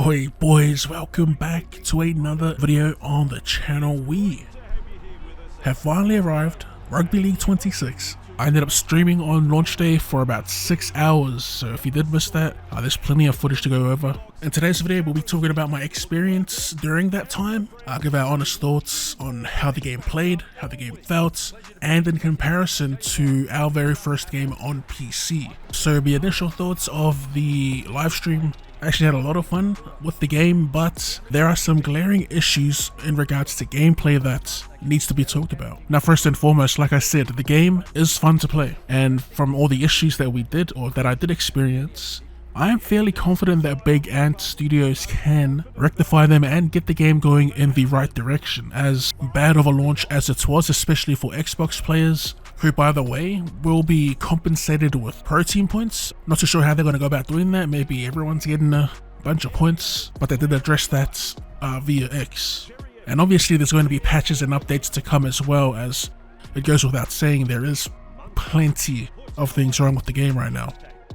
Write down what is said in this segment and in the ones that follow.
Ahoy boys, welcome back to another video on the channel. We have finally arrived, Rugby League 26. I ended up streaming on launch day for about 6 hours, so if you did miss that, there's plenty of footage to go over. In today's video, we'll be talking about my experience during that time. I'll give our honest thoughts on how the game played, how the game felt, and in comparison to our very first game on PC. So the initial thoughts of the live stream. I actually had a lot of fun with the game, but there are some glaring issues in regards to gameplay that needs to be talked about. Now, first and foremost, like I said, the game is fun to play, and from all the issues that we did, or that I did experience, I am fairly confident that Big Ant Studios can rectify them and get the game going in the right direction. As bad of a launch as it was, especially for Xbox players, who, by the way, will be compensated with pro team points. Not too sure how they're going to go about doing that. Maybe everyone's getting a bunch of points, but they did address that via X. And obviously there's going to be patches and updates to come, as well, as it goes without saying there is plenty of things wrong with the game right now.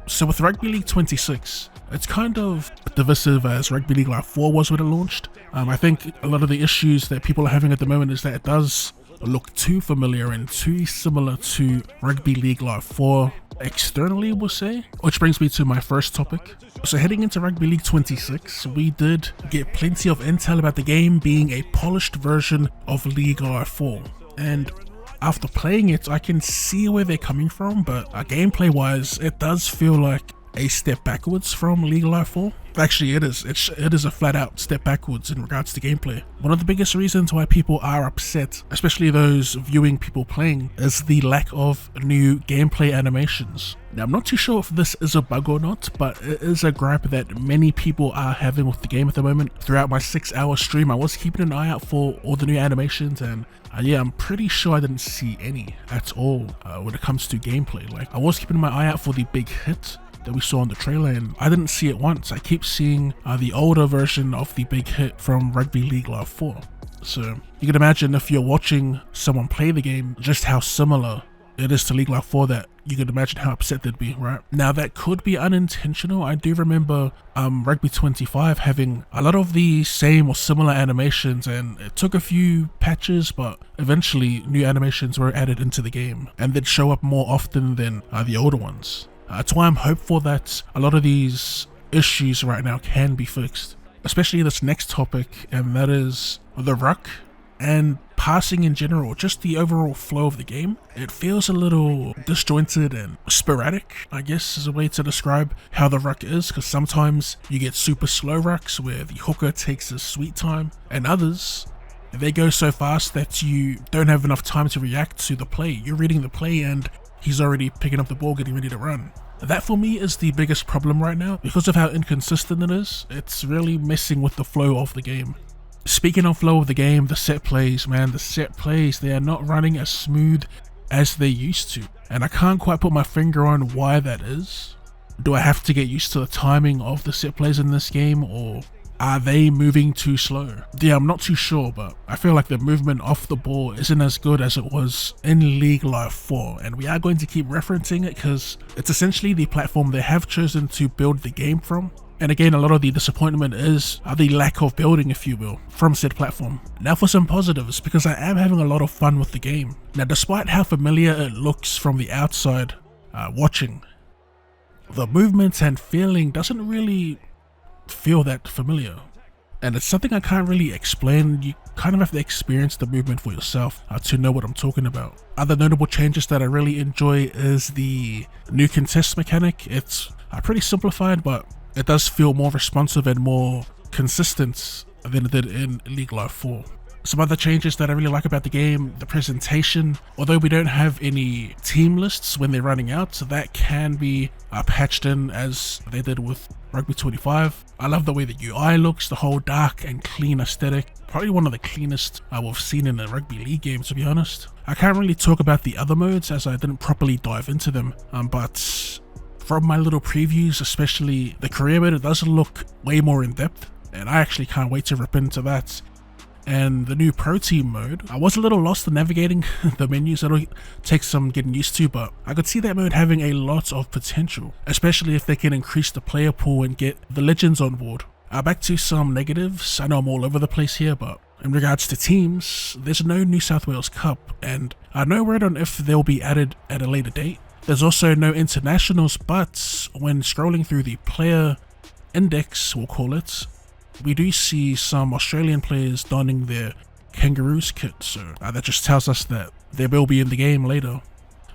So with Rugby League 26, it's kind of divisive as Rugby League Live 4 was when it launched. I think a lot of the issues that people are having at the moment is that it does look too familiar and too similar to Rugby League Live 4 externally, we'll say. Which brings me to my first topic. So heading into Rugby League 26, we did get plenty of intel about the game being a polished version of League Live 4. And after playing it, I can see where they're coming from, but gameplay wise, it does feel like a step backwards from League Live 4. Actually, it is a flat out step backwards in regards to gameplay. One of the biggest reasons why people are upset, especially those viewing people playing, is the lack of new gameplay animations. Now, I'm not too sure if this is a bug or not, but it is a gripe that many people are having with the game at the moment. Throughout my 6-hour stream, I was keeping an eye out for all the new animations, and yeah, I'm pretty sure I didn't see any at all when it comes to gameplay. Like, I was keeping my eye out for the big hit that we saw in the trailer, and I didn't see it once. I keep seeing the older version of the big hit from Rugby League Live 4. So you can imagine, if you're watching someone play the game, just how similar it is to League Live 4, that you could imagine how upset they'd be, right? Now, that could be unintentional. I do remember Rugby 25 having a lot of the same or similar animations, and it took a few patches, but eventually new animations were added into the game, and they'd show up more often than the older ones. That's why I'm hopeful that a lot of these issues right now can be fixed, especially this next topic, and that is the ruck and passing in general, just the overall flow of the game. It feels a little disjointed and sporadic, I guess is a way to describe how the ruck is, because sometimes you get super slow rucks where the hooker takes his sweet time, and others, they go so fast that you don't have enough time to react to the play. You're reading the play and he's already picking up the ball, getting ready to run. That for me is the biggest problem right now. Because of how inconsistent it is, it's really messing with the flow of the game. Speaking of flow of the game, the set plays, man, the set plays, they are not running as smooth as they used to. And I can't quite put my finger on why that is. Do I have to get used to the timing of the set plays in this game, or are they moving too slow? Yeah, I'm not too sure, but I feel like the movement off the ball isn't as good as it was in League Live 4, and we are going to keep referencing it because it's essentially the platform they have chosen to build the game from. And again, a lot of the disappointment is the lack of building, if you will, from said platform. Now for some positives, because I am having a lot of fun with the game. Now, despite how familiar it looks from the outside watching, the movement and feeling doesn't really feel that familiar, and it's something I can't really explain. You kind of have to experience the movement for yourself to know what I'm talking about. Other notable changes that I really enjoy is the new contest mechanic. It's pretty simplified, but it does feel more responsive and more consistent than it did in League Live 4. Some other changes that I really like about the game, the presentation. Although we don't have any team lists when they're running out, so that can be patched in as they did with Rugby 25. I love the way the UI looks, the whole dark and clean aesthetic. Probably one of the cleanest we've seen in a Rugby League game, to be honest. I can't really talk about the other modes as I didn't properly dive into them, but from my little previews, especially the career mode, it does look way more in depth, and I actually can't wait to rip into that. And the new pro team mode, I was a little lost in navigating the menus. It'll take some getting used to, but I could see that mode having a lot of potential, especially if they can increase the player pool and get the legends on board. Back to some negatives. I know I'm all over the place here, but in regards to teams, there's no New South Wales Cup, and no word on if they'll be added at a later date. There's also no internationals, but when scrolling through the player index, we'll call it, we do see some Australian players donning their Kangaroos kit, so that just tells us that they will be in the game later.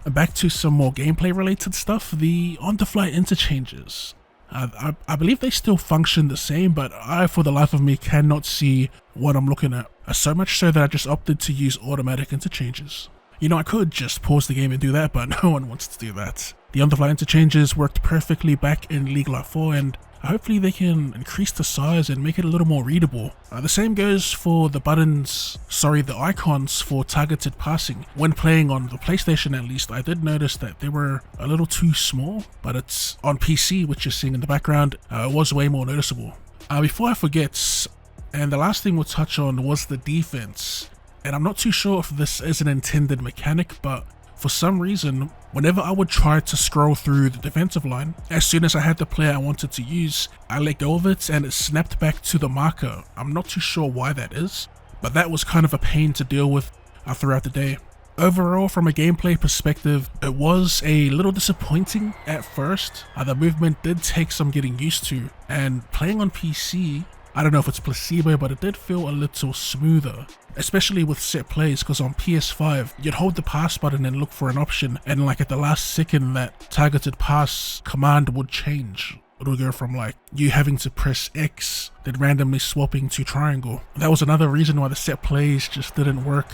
And back to some more gameplay related stuff, the on-the-fly interchanges. I believe they still function the same, but I, for the life of me, cannot see what I'm looking at. So much so that I just opted to use automatic interchanges. You know, I could just pause the game and do that, but no one wants to do that. The on-the-fly interchanges worked perfectly back in League Life 4, and hopefully they can increase the size and make it a little more readable. The same goes for the the icons for targeted passing. When playing on the PlayStation at least, I did notice that they were a little too small, but it's on PC, which you're seeing in the background, it was way more noticeable. Before I forget, and the last thing we'll touch on was the defense. And I'm not too sure if this is an intended mechanic, but for some reason, whenever I would try to scroll through the defensive line, as soon as I had the player I wanted to use, I let go of it and it snapped back to the marker. I'm not too sure why that is, but that was kind of a pain to deal with throughout the day. Overall, from a gameplay perspective, it was a little disappointing at first. The movement did take some getting used to, and playing on PC, I don't know if it's placebo, but it did feel a little smoother, especially with set plays, because on PS5, you'd hold the pass button and look for an option, and like at the last second, that targeted pass command would change. It would go from like you having to press X, then randomly swapping to triangle. That was another reason why the set plays just didn't work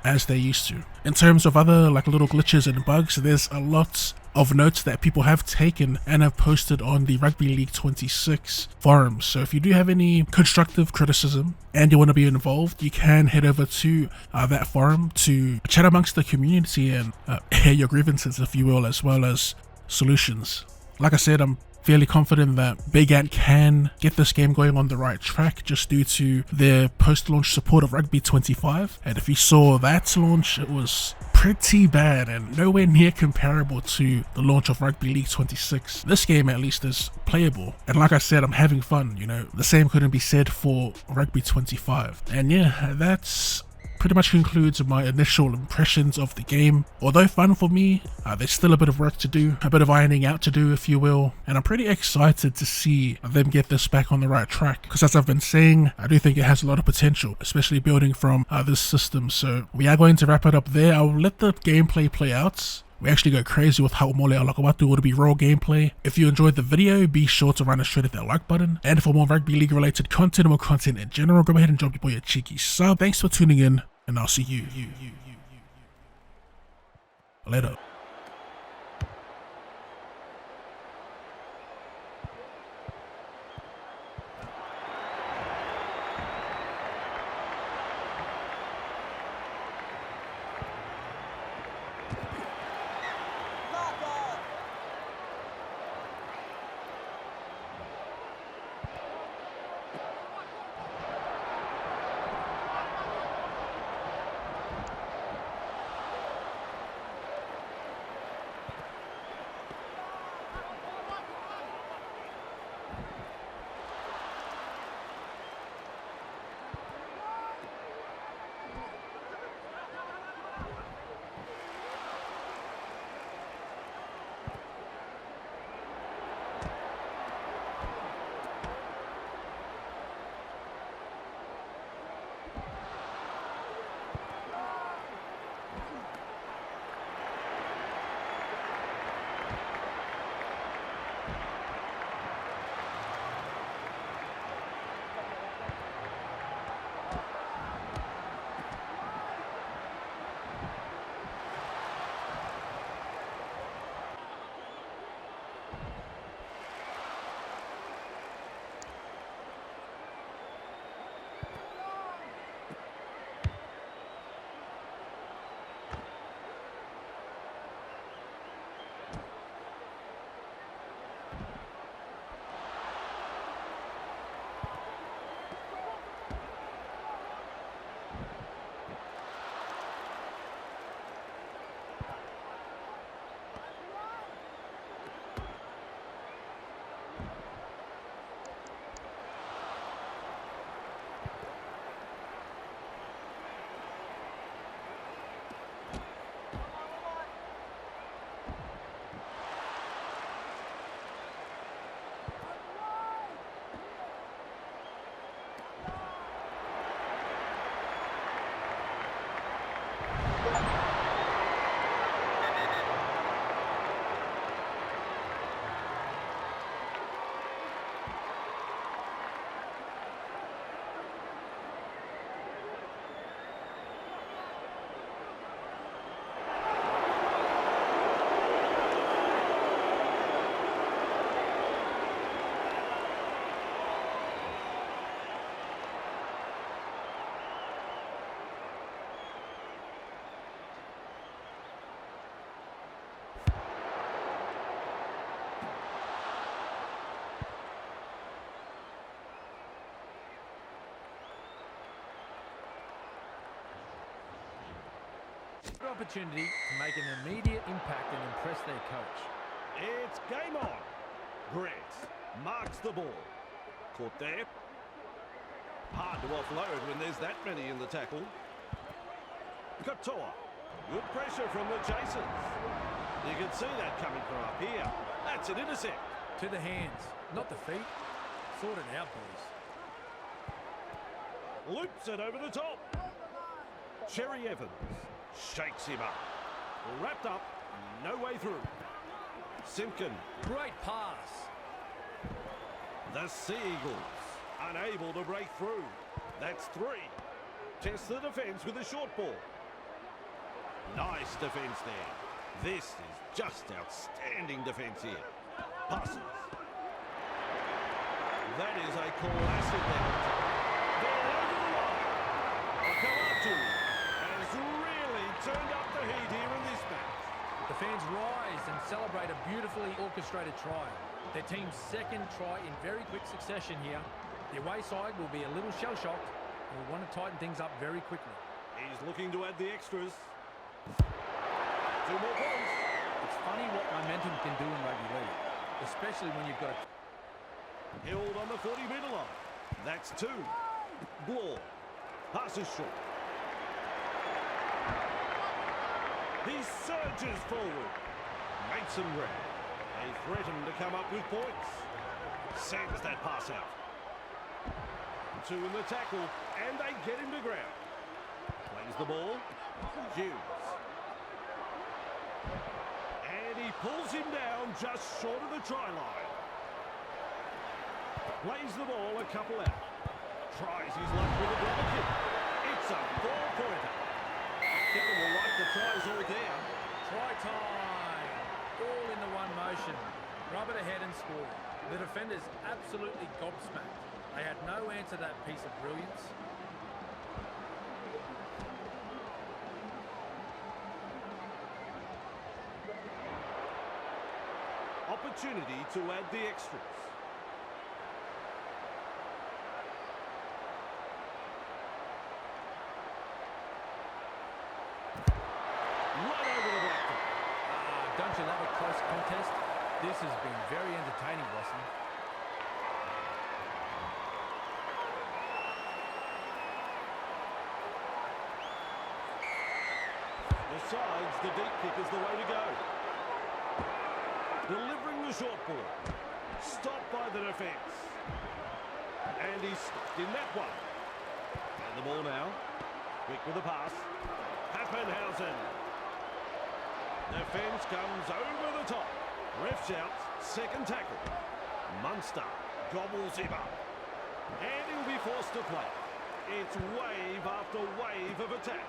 as they used to. In terms of other like little glitches and bugs, there's a lot of notes that people have taken and have posted on the Rugby League 26 forums. So if you do have any constructive criticism and you want to be involved, you can head over to that forum to chat amongst the community and air your grievances, if you will, as well as solutions. Like I said, I'm fairly confident that Big Ant can get this game going on the right track just due to their post-launch support of Rugby 25. And if you saw that launch, it was pretty bad and nowhere near comparable to the launch of Rugby League 26. This game at least is playable, and like I said, I'm having fun. You know, the same couldn't be said for Rugby 25. And yeah, that's pretty much concludes my initial impressions of the game. Although fun for me, there's still a bit of work to do, a bit of ironing out to do, if you will, and I'm pretty excited to see them get this back on the right track, because as I've been saying, I do think it has a lot of potential, especially building from this system. So we are going to wrap it up there. I'll let the gameplay play out. We actually go crazy with how Mole Alakawatu would be raw gameplay. If you enjoyed the video, be sure to run straight at that like button. And for more Rugby League related content or more content in general, go ahead and drop your boy a cheeky sub. Thanks for tuning in, and I'll see you later. Good opportunity to make an immediate impact and impress their coach. It's game on. Grant marks the ball. Caught there. Hard to offload when there's that many in the tackle. Katoa. Good pressure from the chasers. You can see that coming from up here. That's an intercept. To the hands, not the feet. Sort it out, boys. Loops it over the top. Cherry Evans shakes him up. Wrapped up, no way through. Simpkin. Great pass. The Sea Eagles unable to break through. That's 3. Test the defence with a short ball. Nice defence there. This is just outstanding defence here. Passes. That is a classic level. They're over the line. Kawatu has really turned up the heat here in this match. The fans rise and celebrate a beautifully orchestrated try. Their team's second try in very quick succession here. The away side will be a little shell-shocked and will want to tighten things up very quickly. He's looking to add the extras. 2 more points. It's funny what momentum can do in rugby league, especially when you've got a... Held on the 40-metre line. That's 2. Bloor. Passes short. He surges forward. Makes them grab. They threaten to come up with points. Sends that pass out. 2 in the tackle, and they get him to ground. Plays the ball. Hughes. And he pulls him down just short of the try line. Plays the ball a couple out. Tries his luck with a block kick. It's a 4-pointer. Kicker will write the tries all down. Try time. All in the one motion. Rub it ahead and score. The defenders absolutely gobsmacked. They had no answer to that piece of brilliance. Opportunity to add the extras. Right over the black. Don't you love a close contest? This has been very entertaining, Boston. Decides the deep kick is the way to go. Delivering the short ball. Stopped by the defence. And he's stuck in that one. And the ball now. Quick with the pass. Pappenhausen. Defence comes over the top. Ref shouts, second tackle. Munster gobbles him up. And he'll be forced to play. It's wave after wave of attack.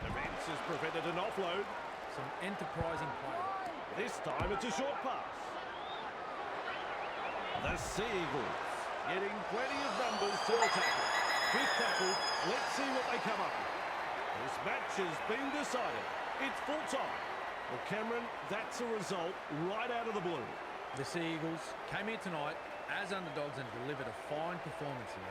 Defence has prevented an offload. Some enterprising play. This time it's a short pass. The Sea Eagles getting plenty of numbers to the tackle. Quick tackle. Let's see what they come up with. This match has been decided. It's full time. Well, Cameron, that's a result right out of the blue. The Sea Eagles came here tonight as underdogs and delivered a fine performance here.